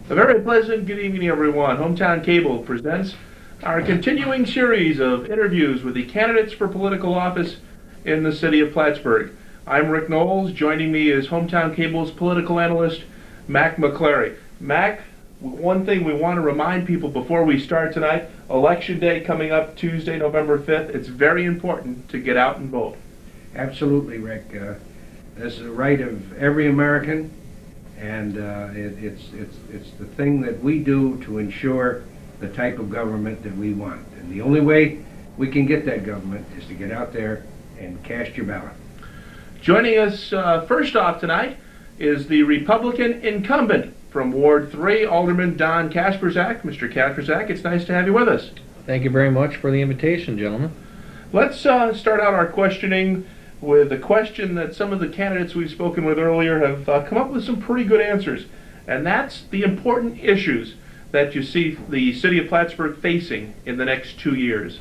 A very pleasant good evening, everyone. Hometown Cable presents our continuing series of interviews with the candidates for political office in the city of Plattsburgh. I'm Rick Knowles. Joining me is Hometown Cable's political analyst, Mac McClary. Mac, one thing we want to remind people before we start tonight, Election Day coming up Tuesday, November 5th. It's very important to get out and vote. Absolutely, Rick. This is a right of every American, and it's the thing that we do to ensure the type of government that we want. And the only way we can get that government is to get out there and cast your ballot. Joining us first off tonight is the Republican incumbent from Ward 3, Alderman Don Kasprzak. Mr. Kasprzak, it's nice to have you with us. Thank you very much for the invitation, gentlemen. Let's start out our questioning with a question that some of the candidates we've spoken with earlier have come up with some pretty good answers, and that's the important issues that you see the city of Plattsburgh facing in the next 2 years.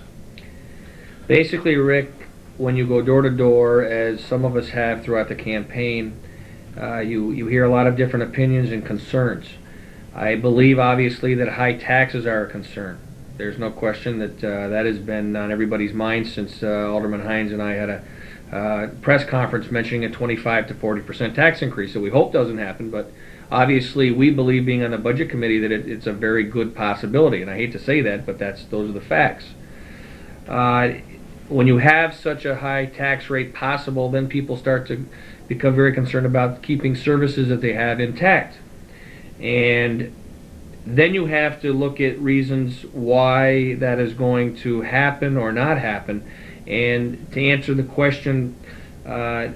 Basically, Rick, when you go door to door, as some of us have throughout the campaign, you hear a lot of different opinions and concerns. I believe, obviously, that high taxes are a concern. There's no question that that has been on everybody's mind since Alderman Hines and I had a press conference mentioning a 25 to 40% tax increase that we hope doesn't happen, but obviously we believe, being on the budget committee, that it's a very good possibility, and I hate to say that, but those are the facts. When you have such a high tax rate possible, then people start to become very concerned about keeping services that they have intact, and then you have to look at reasons why that is going to happen or not happen. And to answer the question, the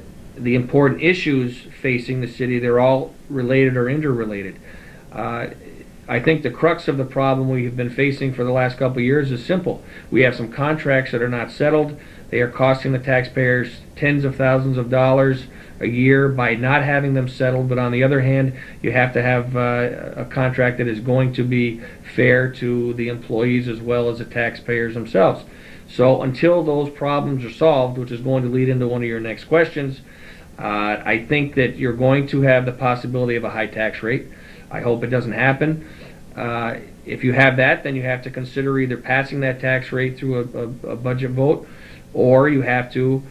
important issues facing the city, they're all related or interrelated. I think the crux of the problem we have been facing for the last couple of years is simple. We have some contracts that are not settled. They are costing the taxpayers tens of thousands of dollars a year by not having them settled. But on the other hand, you have to have a contract that is going to be fair to the employees as well as the taxpayers themselves. So until those problems are solved, which is going to lead into one of your next questions, I think that you're going to have the possibility of a high tax rate. I hope it doesn't happen. If you have that, then you have to consider either passing that tax rate through a budget vote, or you have to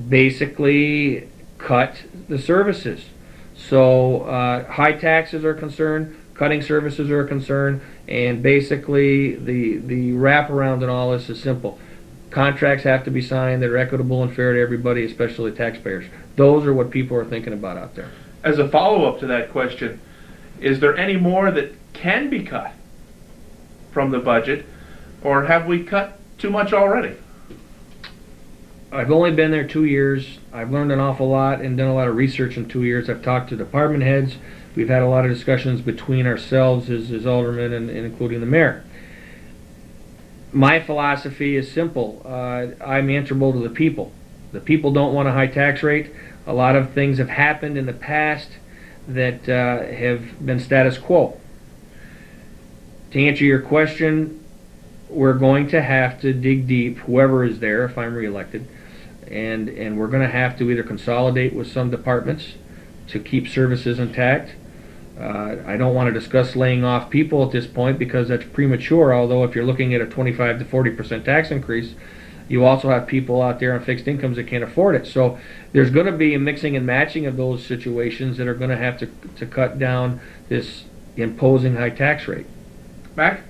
basically cut the services. So high taxes are a concern, cutting services are a concern, and basically the wraparound in all this is simple. Contracts have to be signed that are equitable and fair to everybody, especially taxpayers. Those are what people are thinking about out there. As a follow-up to that question, is there any more that can be cut from the budget, or have we cut too much already? I've only been there 2 years. I've learned an awful lot and done a lot of research in 2 years. I've talked to department heads. We've had a lot of discussions between ourselves as aldermen and including the mayor. My philosophy is simple. I'm answerable to the people. The people don't want a high tax rate. A lot of things have happened in the past that have been status quo. To answer your question, we're going to have to dig deep, whoever is there, if I'm reelected, and we're going to have to either consolidate with some departments to keep services intact. I don't want to discuss laying off people at this point because that's premature, although if you're looking at a 25 to 40% tax increase, you also have people out there on fixed incomes that can't afford it. So there's going to be a mixing and matching of those situations that are going to have to cut down this imposing high tax rate. Mac?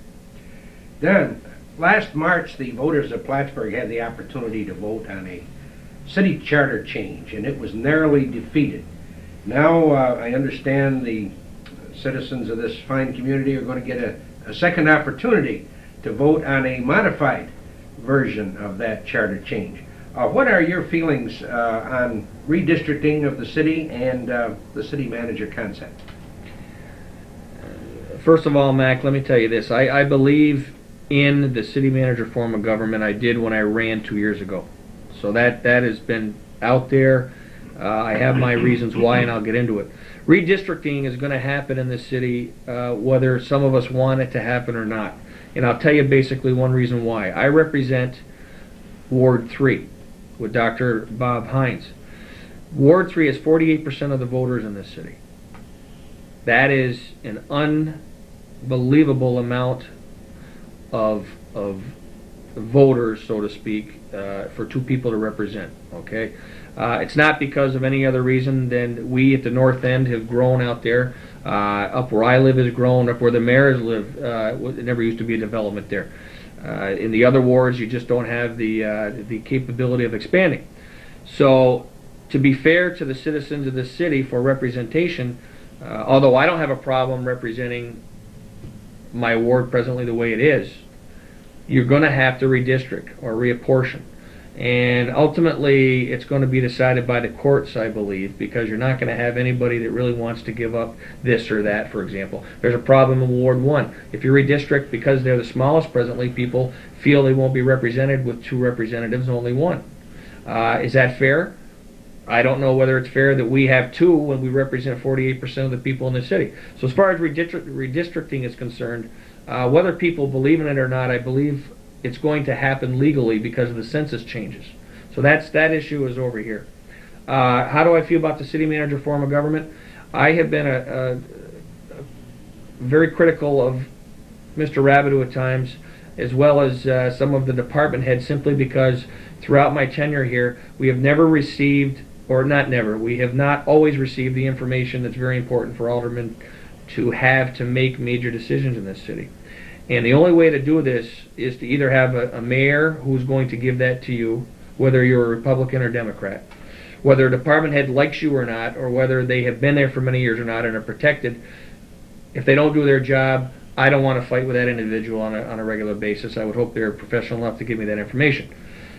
Don, last March, the voters of Plattsburgh had the opportunity to vote on a city charter change, and it was narrowly defeated. Now I understand the citizens of this fine community are going to get a second opportunity to vote on a modified version of that charter change. What are your feelings on redistricting of the city and the city manager concept? First of all, Mac, let me tell you this. I believe in the city manager form of government. I did when I ran 2 years ago. So that has been out there. I have my reasons why, and I'll get into it. Redistricting is going to happen in this city whether some of us want it to happen or not. And I'll tell you basically one reason why. I represent Ward 3 with Dr. Bob Hines. Ward 3 has 48% of the voters in this city. That is an unbelievable amount of voters, so to speak, for two people to represent. Okay, it's not because of any other reason than we at the north end have grown out there. Up where I live has grown. Up where the mayors live, it never used to be a development there. In the other wards, you just don't have the capability of expanding. So, to be fair to the citizens of the city for representation, although I don't have a problem representing my ward presently the way it is, you're going to have to redistrict or reapportion. And ultimately, it's going to be decided by the courts, I believe, because you're not going to have anybody that really wants to give up this or that, for example. There's a problem in Ward 1. If you redistrict, because they're the smallest presently, people feel they won't be represented with two representatives, only one. Is that fair? I don't know whether it's fair that we have two when we represent 48% of the people in the city. So as far as redistricting is concerned, whether people believe in it or not, I believe it's going to happen legally because of the census changes. So that issue is over here. How do I feel about the city manager form of government? I have been very critical of Mr. Rabideau at times, as well as some of the department heads, simply because throughout my tenure here, we have never received, or not never, we have not always received the information that's very important for aldermen to have to make major decisions in this city. And the only way to do this is to either have a mayor who's going to give that to you, whether you're a Republican or Democrat, whether a department head likes you or not, or whether they have been there for many years or not and are protected. If they don't do their job, I don't want to fight with that individual on a regular basis. I would hope they're professional enough to give me that information.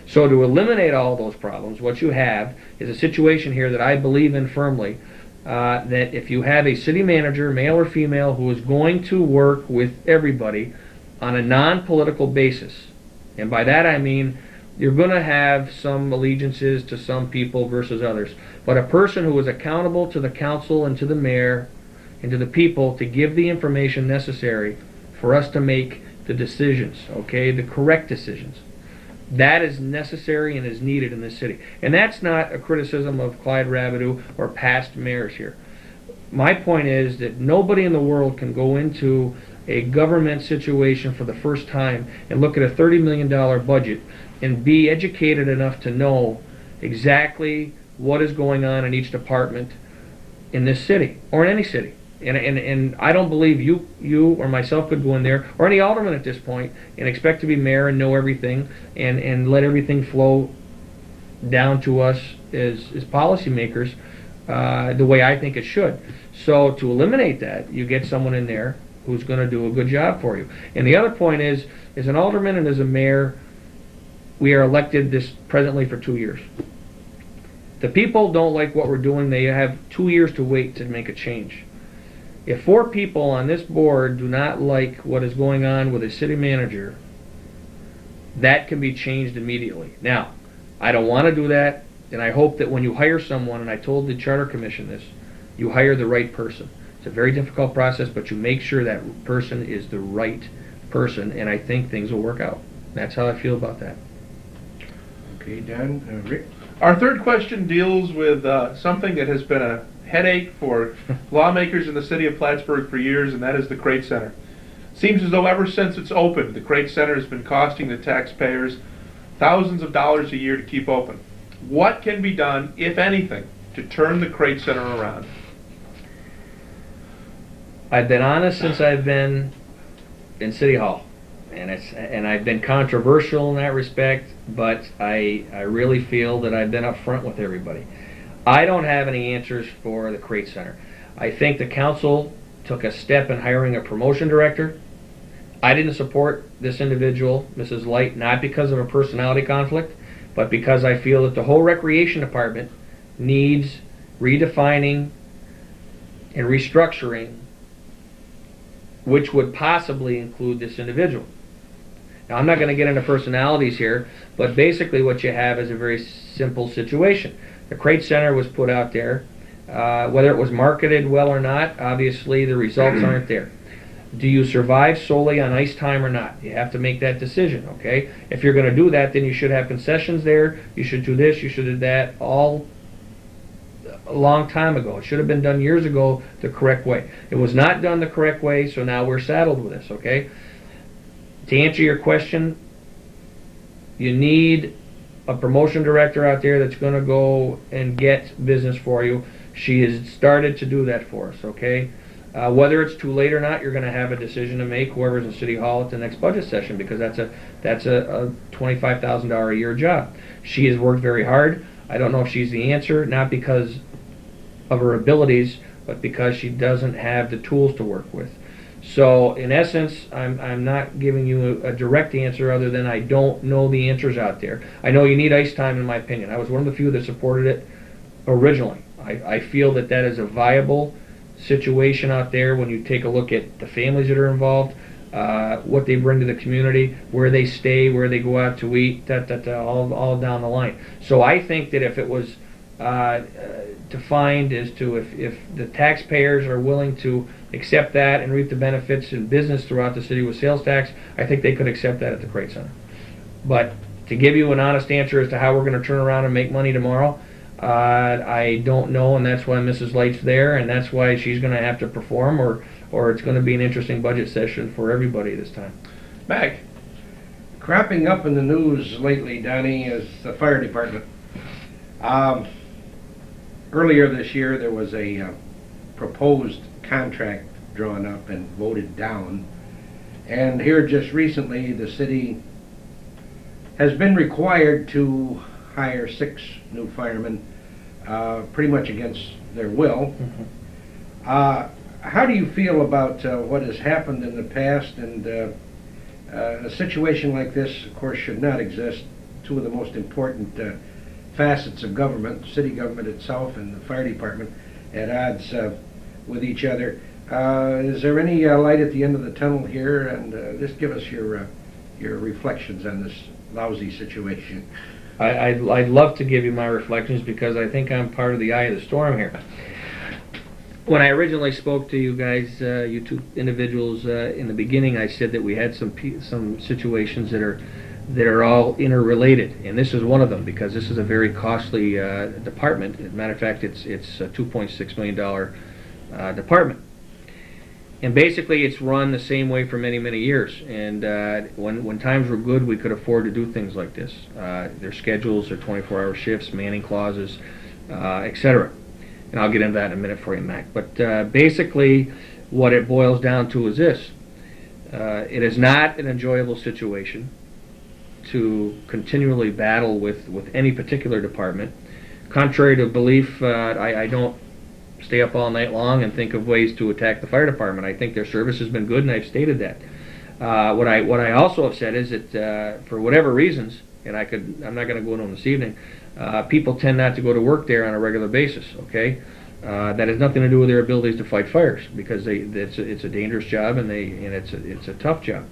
So to eliminate all those problems, what you have is a situation here that I believe in firmly, that if you have a city manager, male or female, who is going to work with everybody on a non-political basis, and by that I mean you're going to have some allegiances to some people versus others, but a person who is accountable to the council and to the mayor and to the people to give the information necessary for us to make the decisions, okay, the correct decisions. That is necessary and is needed in this city. And that's not a criticism of Clyde Rabideau or past mayors here. My point is that nobody in the world can go into a government situation for the first time and look at a $30 million budget and be educated enough to know exactly what is going on in each department in this city or in any city. And I don't believe you or myself could go in there, or any alderman at this point, and expect to be mayor and know everything and let everything flow down to us as policymakers the way I think it should. So to eliminate that, you get someone in there who's going to do a good job for you. And the other point is, as an alderman and as a mayor, we are elected this presently for 2 years. The people don't like what we're doing. They have 2 years to wait to make a change. If 4 people on this board do not like what is going on with a city manager, that can be changed immediately. Now, I don't want to do that, and I hope that when you hire someone, and I told the Charter Commission this, you hire the right person. It's a very difficult process, but you make sure that person is the right person, and I think things will work out. That's how I feel about that. Okay, Dan, Rick? Our third question deals with something that has been a headache for lawmakers in the city of Plattsburgh for years, and that is the Crate Center. Seems as though ever since it's opened, the Crate Center has been costing the taxpayers thousands of dollars a year to keep open. What can be done, if anything, to turn the Crate Center around? I've been honest since I've been in City Hall, and I've been controversial in that respect, but I really feel that I've been upfront with everybody. I don't have any answers for the Crate Center. I think the council took a step in hiring a promotion director. I didn't support this individual, Mrs. Light, not because of a personality conflict, but because I feel that the whole recreation department needs redefining and restructuring, which would possibly include this individual. Now, I'm not going to get into personalities here, but basically what you have is a very simple situation. The Crate Center was put out there. Whether it was marketed well or not, obviously the results aren't there. Do you survive solely on ice time or not? You have to make that decision, okay? If you're going to do that, then you should have concessions there. You should do this, you should do that, all a long time ago. It should have been done years ago the correct way. It was not done the correct way, so now we're saddled with this, okay? To answer your question, you need a promotion director out there that's going to go and get business for you. She has started to do that for us, okay? Whether it's too late or not, you're going to have a decision to make, whoever's in City Hall at the next budget session, because that's a $25,000 a year job. She has worked very hard. I don't know if she's the answer, not because of her abilities, but because she doesn't have the tools to work with. So, in essence, I'm not giving you a direct answer other than I don't know the answers out there. I know you need ice time, in my opinion. I was one of the few that supported it originally. I feel that that is a viable situation out there when you take a look at the families that are involved, what they bring to the community, where they stay, where they go out to eat, all down the line. So I think that if it was defined as to if the taxpayers are willing to accept that and reap the benefits in business throughout the city with sales tax, I think they could accept that at the Crate Center. But to give you an honest answer as to how we're going to turn around and make money tomorrow, I don't know, and that's why Mrs. Light's there, and that's why she's going to have to perform, or it's going to be an interesting budget session for everybody this time. Mac? Cropping up in the news lately, Donnie, is the fire department. Earlier this year, there was a proposed contract drawn up and voted down, and here just recently, the city has been required to hire 6 new firemen, pretty much against their will. How do you feel about what has happened in the past? And a situation like this, of course, should not exist. Two of the most important facets of government, city government itself and the fire department, at odds with each other. Is there any light at the end of the tunnel here? And just give us your reflections on this lousy situation. I'd love to give you my reflections because I think I'm part of the eye of the storm here. When I originally spoke to you guys, you two individuals, in the beginning, I said that we had some situations that are all interrelated, and this is one of them because this is a very costly department. As a matter of fact, it's a $2.6 million department. And basically, it's run the same way for many, many years. And when times were good, we could afford to do things like this. Their schedules are 24-hour shifts, manning clauses, etc. And I'll get into that in a minute for you, Mac. But basically, what it boils down to is this. It is not an enjoyable situation to continually battle with any particular department. Contrary to belief, I don't stay up all night long and think of ways to attack the fire department. I think their service has been good, and I've stated that. What I also have said is that for whatever reasons, and I'm not going to go into them this evening, people tend not to go to work there on a regular basis. Okay, that has nothing to do with their abilities to fight fires because it's a dangerous job and it's a tough job.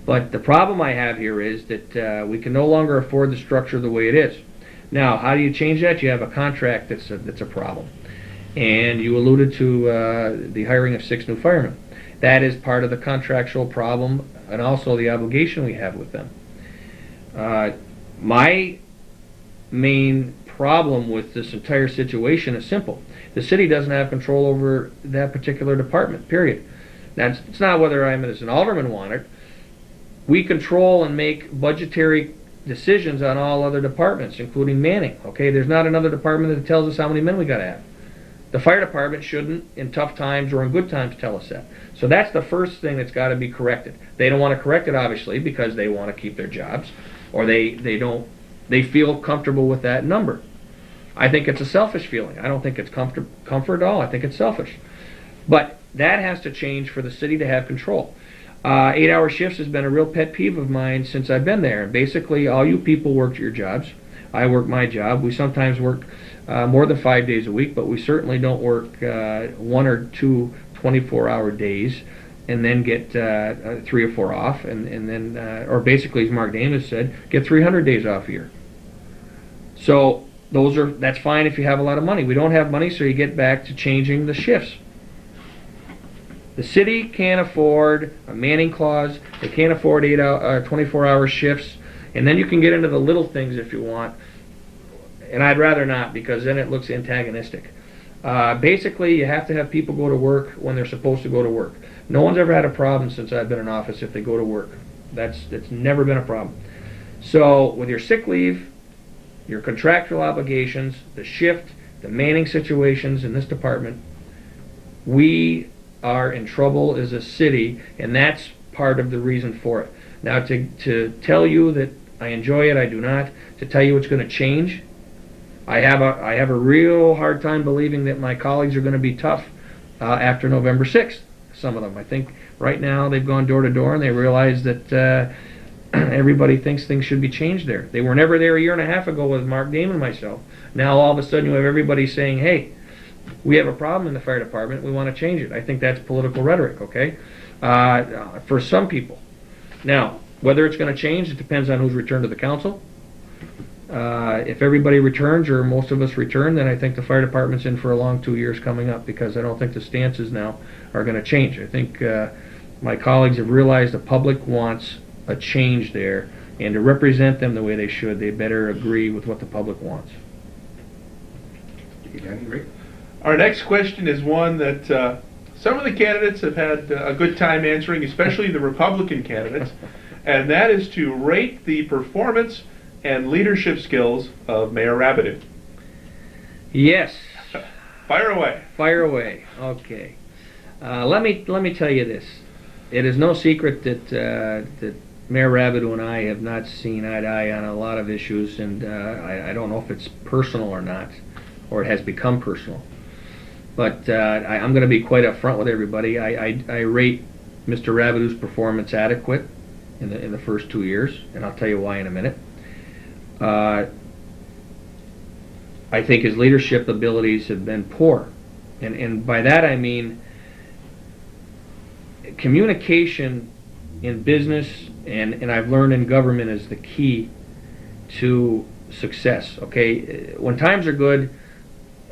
But the problem I have here is that we can no longer afford the structure the way it is. Now, how do you change that? You have a contract that's a problem. And you alluded to the hiring of 6 new firemen. That is part of the contractual problem and also the obligation we have with them. My main problem with this entire situation is simple. The city doesn't have control over that particular department, period. Now, it's not whether I'm as an alderman want it. We control and make budgetary decisions on all other departments, including manning. Okay, there's not another department that tells us how many men we got to have. The fire department shouldn't, in tough times or in good times, tell us that. So that's the first thing that's got to be corrected. They don't want to correct it, obviously, because they want to keep their jobs, or they feel comfortable with that number. I think it's a selfish feeling. I don't think it's comfort at all. I think it's selfish. But that has to change for the city to have control. 8-hour shifts has been a real pet peeve of mine since I've been there. Basically, all you people work your jobs. I work my job. We sometimes work more than 5 days a week, but we certainly don't work 1 or 2 24-hour days and then get 3 or 4 off, and then, or basically, as Mark Davis said, get 300 days off a year. So that's fine if you have a lot of money. We don't have money, so you get back to changing the shifts. The city can't afford a manning clause. They can't afford 24-hour shifts. And then you can get into the little things if you want. And I'd rather not, because then it looks antagonistic. Basically, you have to have people go to work when they're supposed to go to work. No one's ever had a problem since I've been in office if they go to work. That's never been a problem. So with your sick leave, your contractual obligations, the shift, the manning situations in this department, we are in trouble as a city, and that's part of the reason for it. Now, to tell you that I enjoy it, I do not. To tell you it's going to change, I have a real hard time believing that my colleagues are going to be tough after November 6th. Some of them, I think, right now they've gone door to door and they realize that everybody thinks things should be changed there. They were never there a year and a half ago with Mark Dame and myself. Now all of a sudden you have everybody saying, "Hey, we have a problem in the fire department. We want to change it." I think that's political rhetoric. Okay, for some people. Now, whether it's going to change, it depends on who's returned to the council. If everybody returns, or most of us return, then I think the fire department's in for a long 2 years coming up, because I don't think the stances now are going to change. I think my colleagues have realized the public wants a change there, and to represent them the way they should, they better agree with what the public wants. Our next question is one that some of the candidates have had a good time answering, especially the Republican candidates, and that is to rate the performance and leadership skills of Mayor Rabideau. Yes. Fire away. Fire away. Okay. Let me tell you this. It is no secret that Mayor Rabideau and I have not seen eye to eye on a lot of issues, and I don't know if it's personal or not, or it has become personal. But I'm going to be quite upfront with everybody. I rate Mr. Rabideau's performance adequate in the first 2 years, and I'll tell you why in a minute. I think his leadership abilities have been poor, and by that I mean communication in business and I've learned in government is the key to success. Okay, when times are good,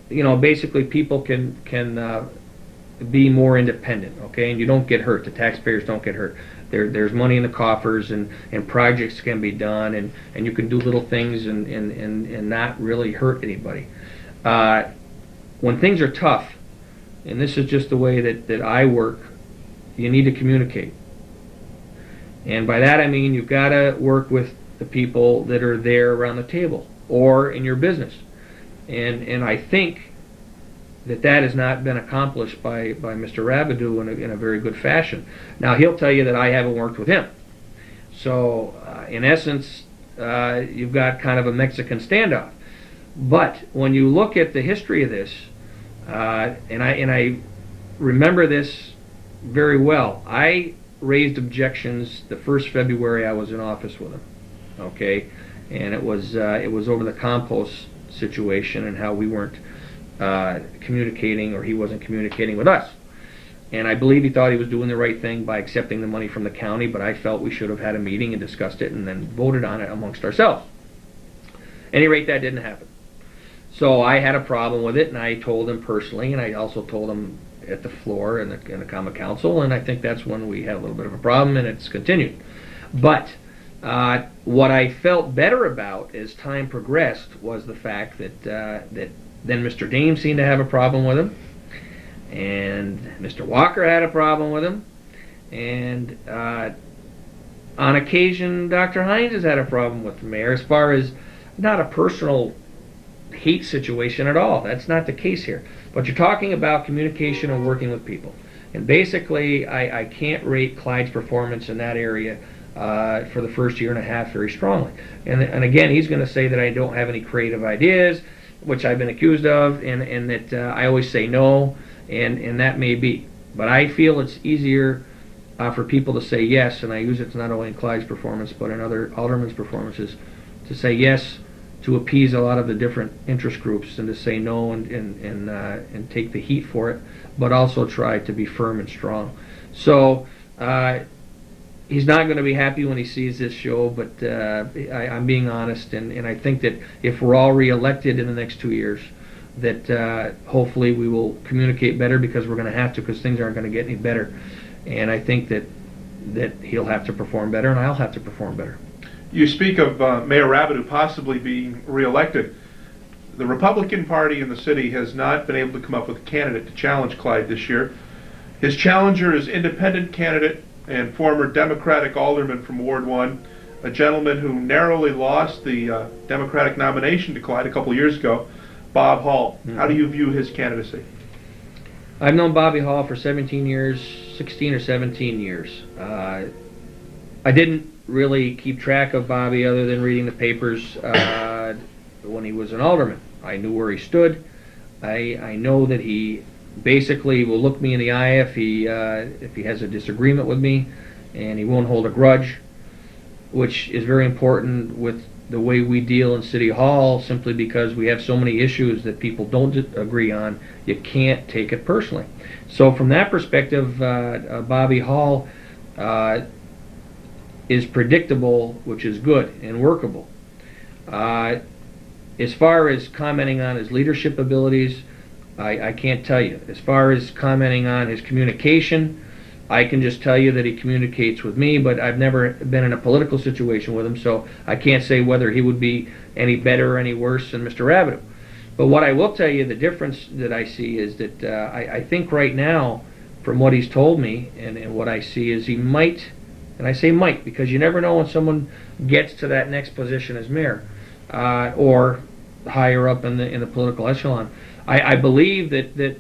basically people can be more independent. Okay, and you don't get hurt. The taxpayers don't get hurt. There's money in the coffers, and projects can be done, and you can do little things and not really hurt anybody. When things are tough, and this is just the way that I work, you need to communicate. And by that I mean you've got to work with the people that are there around the table or in your business. And I think that has not been accomplished by Mr. Rabideau in a very good fashion. Now, he'll tell you that I haven't worked with him. So, in essence, you've got kind of a Mexican standoff. But when you look at the history of this, and I remember this very well, I raised objections the first February I was in office with him. Okay, and it was over the compost situation and how we weren't communicating, or he wasn't communicating with us. And I believe he thought he was doing the right thing by accepting the money from the county, but I felt we should have had a meeting and discussed it and then voted on it amongst ourselves. At any rate, that didn't happen. So I had a problem with it, and I told him personally, and I also told him at the floor in the common council, and I think that's when we had a little bit of a problem, and it's continued. But what I felt better about as time progressed was the fact that then Mr. Dame seemed to have a problem with him, and Mr. Walker had a problem with him, and on occasion Dr. Hines has had a problem with the mayor, as far as not a personal hate situation at all. That's not the case here. But you're talking about communication and working with people. And basically, I can't rate Clyde's performance in that area for the first year and a half very strongly. And again, he's going to say that I don't have any creative ideas, which I've been accused of, and that I always say no, and that may be. But I feel it's easier for people to say yes, and I use it not only in Clyde's performance, but in other aldermen's performances, to say yes to appease a lot of the different interest groups, and to say no and take the heat for it, but also try to be firm and strong. So he's not going to be happy when he sees this show, but I'm being honest, and I think that if we're all re-elected in the next 2 years, that hopefully we will communicate better, because we're going to have to, because things aren't going to get any better. And I think that he'll have to perform better, and I'll have to perform better. You speak of Mayor Rabideau possibly being re-elected. the Republican Party in the city has not been able to come up with a candidate to challenge Clyde this year. His challenger is independent candidate and former Democratic alderman from Ward 1, a gentleman who narrowly lost the Democratic nomination to Clyde a couple years ago, Bob Hall. How do you view his candidacy? I've known Bobby Hall for 17 years, 16 or 17 years. I didn't really keep track of Bobby other than reading the papers when he was an alderman. I knew where he stood. I know that he basically will look me in the eye if he has a disagreement with me, and he won't hold a grudge, which is very important with the way we deal in City Hall, simply because we have so many issues that people don't agree on. You can't take it personally. So from that perspective, Bobby Hall is predictable, which is good and workable. As far as commenting on his leadership abilities, I can't tell you. As far as commenting on his communication, I can just tell you that he communicates with me, but I've never been in a political situation with him, so I can't say whether he would be any better or any worse than Mr. Rabideau. But what I will tell you, the difference that I see is that I think right now, from what he's told me and what I see, is he might, and I say might because you never know when someone gets to that next position as mayor or higher up in the political echelon. I believe that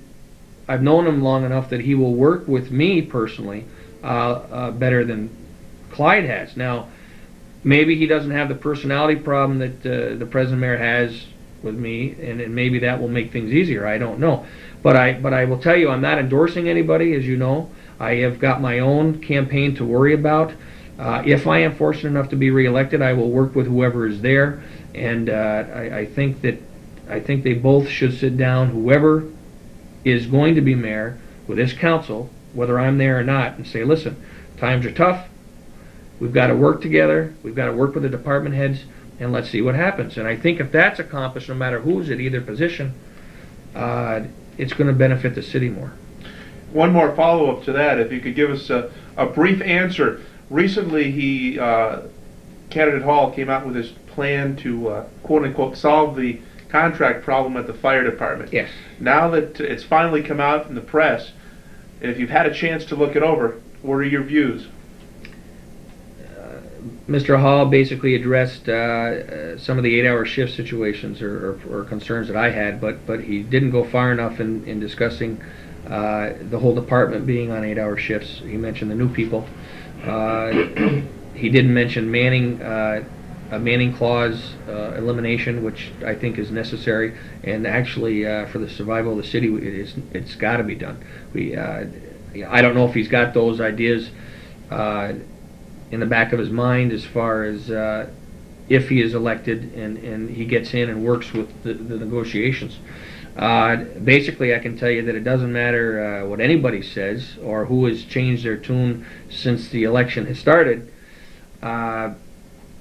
I've known him long enough that he will work with me personally better than Clyde has. Now, maybe he doesn't have the personality problem that the present mayor has with me, and maybe that will make things easier. I don't know. But I will tell you, I'm not endorsing anybody, as you know. I have got my own campaign to worry about. If I am fortunate enough to be reelected, I will work with whoever is there, and I think they both should sit down, whoever is going to be mayor, with this council, whether I'm there or not, and say, listen, times are tough, we've got to work together, we've got to work with the department heads, and let's see what happens. And I think if that's accomplished, no matter who's at either position, it's going to benefit the city more. One more follow-up to that, if you could give us a brief answer. Recently, candidate Hall came out with his plan to, quote-unquote, solve the contract problem at the fire department. Yes. Now that it's finally come out in the press, if you've had a chance to look it over, what are your views? Mr. Hall basically addressed some of the 8-hour shift situations or concerns that I had, but he didn't go far enough in discussing the whole department being on 8-hour shifts. He mentioned the new people. He didn't mention a manning clause elimination, which I think is necessary, and actually for the survival of the city, it's got to be done. I don't know if he's got those ideas in the back of his mind as far as if he is elected and he gets in and works with the negotiations. Basically, I can tell you that it doesn't matter what anybody says or who has changed their tune since the election has started, a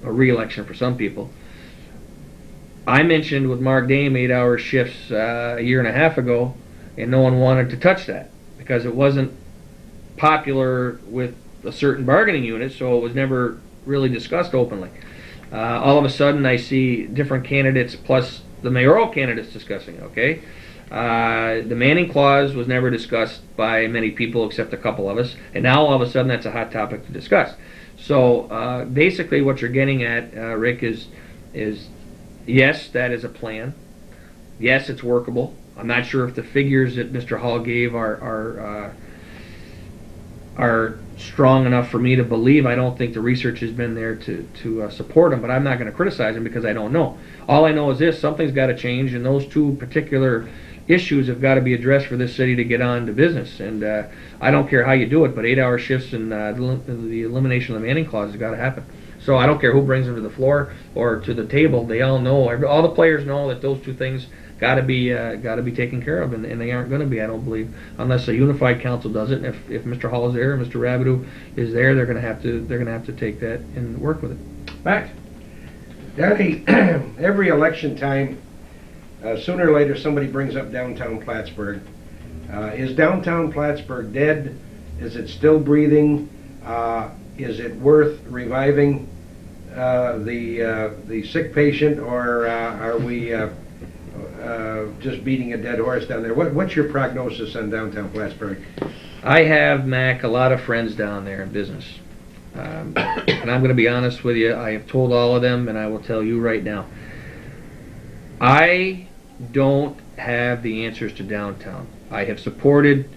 re-election for some people. I mentioned with Mark Dame 8-hour shifts a year and a half ago, and no one wanted to touch that because it wasn't popular with a certain bargaining unit, so it was never really discussed openly. All of a sudden, I see different candidates plus the mayoral candidates discussing it, okay? The Manning clause was never discussed by many people except a couple of us, and now all of a sudden that's a hot topic to discuss. So basically what you're getting at, Rick, is yes, that is a plan. Yes, it's workable. I'm not sure if the figures that Mr. Hall gave are strong enough for me to believe. I don't think the research has been there to support him, but I'm not going to criticize him because I don't know. All I know is this: something's got to change, and those two particular issues have got to be addressed for this city to get on to business. And I don't care how you do it, but 8-hour shifts and the elimination of the Manning clause has got to happen. So I don't care who brings them to the floor or to the table. They all know, all the players know that those two things got to be taken care of, and they aren't going to be, I don't believe, unless a unified council does it. And if Mr. Hall is there, Mr. Rabideau is there, they're going to have to take that and work with it. Back, Danny, every election time, sooner or later somebody brings up downtown Plattsburgh. Is downtown Plattsburgh dead? Is it still breathing? Is it worth reviving the sick patient, or are we just beating a dead horse down there. What's your prognosis on downtown Plattsburgh? I have, Mac, a lot of friends down there in business. And I'm going to be honest with you, I have told all of them, and I will tell you right now. I don't have the answers to downtown. I have supported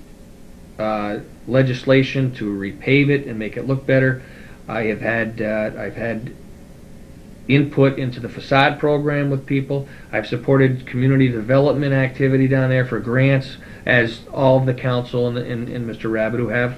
legislation to repave it and make it look better. I've had input into the facade program with people. I've supported community development activity down there for grants, as all of the council and Mr. Rabideau have.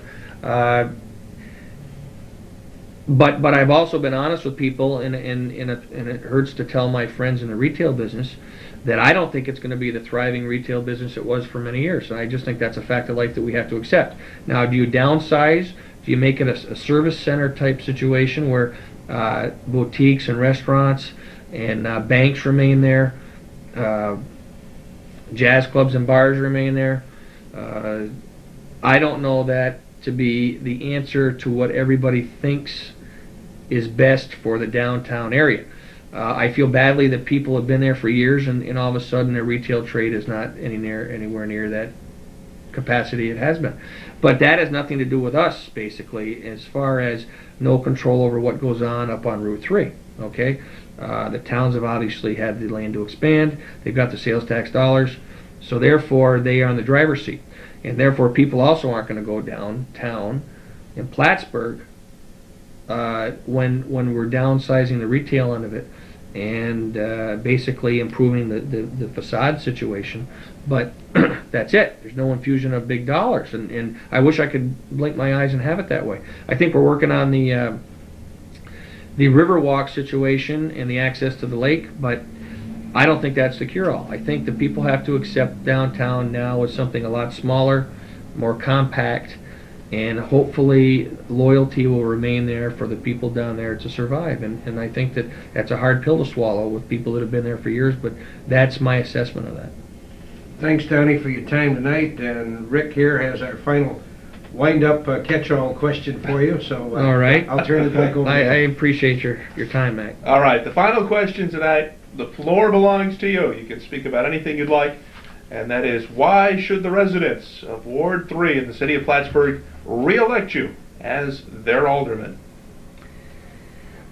But I've also been honest with people, and it hurts to tell my friends in the retail business that I don't think it's going to be the thriving retail business it was for many years. And I just think that's a fact of life that we have to accept. Now, do you downsize? Do you make it a service center type situation where boutiques and restaurants and banks remain there, jazz clubs and bars remain there? I don't know that to be the answer to what everybody thinks is best for the downtown area. I feel badly that people have been there for years, and all of a sudden their retail trade is not anywhere near that capacity it has been. But that has nothing to do with us, basically, as far as no control over what goes on up on Route 3. Okay, the towns have obviously had the land to expand. They've got the sales tax dollars, so therefore they are in the driver's seat, and therefore people also aren't going to go downtown in Plattsburgh when we're downsizing the retail end of it and basically improving the facade situation. But that's it. There's no infusion of big dollars, and I wish I could blink my eyes and have it that way. I think we're working on the Riverwalk situation and the access to the lake, but I don't think that's the cure-all. I think that people have to accept downtown now as something a lot smaller, more compact, and hopefully loyalty will remain there for the people down there to survive. And I think that that's a hard pill to swallow with people that have been there for years, but that's my assessment of that. Thanks, Donnie, for your time tonight. And Rick here has our final wind-up catch-all question for you. So all right. I'll turn it back over. I appreciate your time, Mac. All right, the final question tonight, the floor belongs to you. You can speak about anything you'd like, and that is, why should the residents of Ward 3 in the city of Plattsburgh re-elect you as their alderman?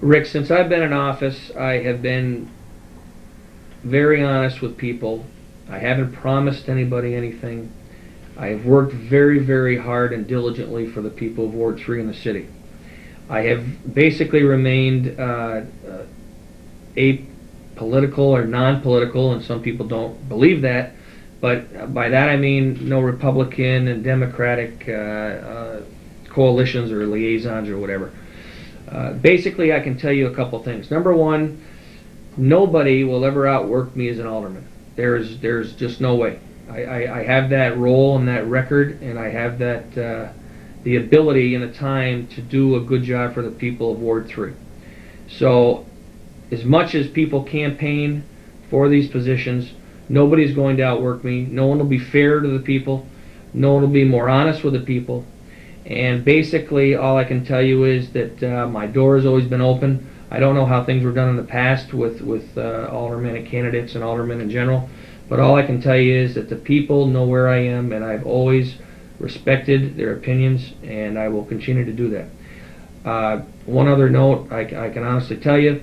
Rick, since I've been in office, I have been very honest with people. I haven't promised anybody anything. I have worked very, very hard and diligently for the people of Ward 3 in the city. I have basically remained apolitical or non-political, and some people don't believe that, but by that I mean no Republican and Democratic coalitions or liaisons or whatever. Basically, I can tell you a couple things. Number one, nobody will ever outwork me as an alderman. There's just no way. I have that role and that record, and I have that the ability and the time to do a good job for the people of Ward 3. So, as much as people campaign for these positions, nobody's going to outwork me. No one will be fair to the people. No one will be more honest with the people. And basically, all I can tell you is that my door has always been open. I don't know how things were done in the past with aldermen and candidates and aldermen in general, but all I can tell you is that the people know where I am, and I've always respected their opinions, and I will continue to do that. One other note, I can honestly tell you,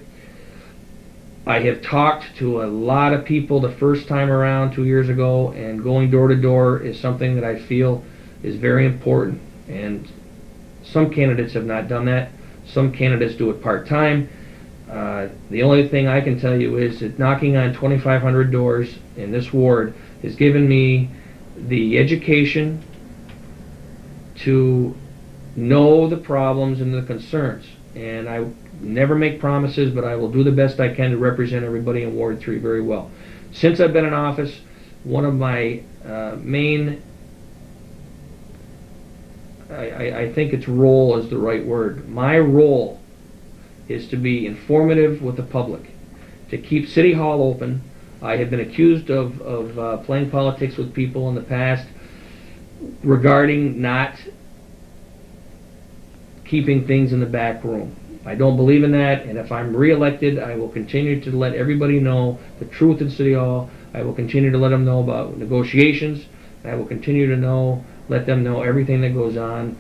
I have talked to a lot of people the first time around 2 years ago, and going door to door is something that I feel is very important. And some candidates have not done that. Some candidates do it part-time. The only thing I can tell you is that knocking on 2,500 doors in this ward has given me the education to know the problems and the concerns. And I never make promises, but I will do the best I can to represent everybody in Ward 3 very well. Since I've been in office, one of my main, I think its role is the right word. My role is to be informative with the public, to keep City Hall open. I have been accused of playing politics with people in the past regarding not keeping things in the back room. I don't believe in that, and if I'm reelected, I will continue to let everybody know the truth in City Hall. I will continue to let them know about negotiations. I will continue to let them know everything that goes on,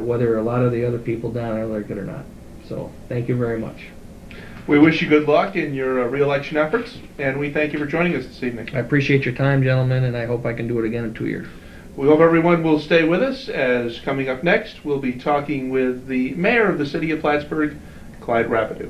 whether a lot of the other people down there like it or not. So, thank you very much. We wish you good luck in your re-election efforts, and we thank you for joining us this evening. I appreciate your time, gentlemen, and I hope I can do it again in 2 years. We hope everyone will stay with us, as coming up next, we'll be talking with the mayor of the city of Plattsburgh, Clyde Rapidu.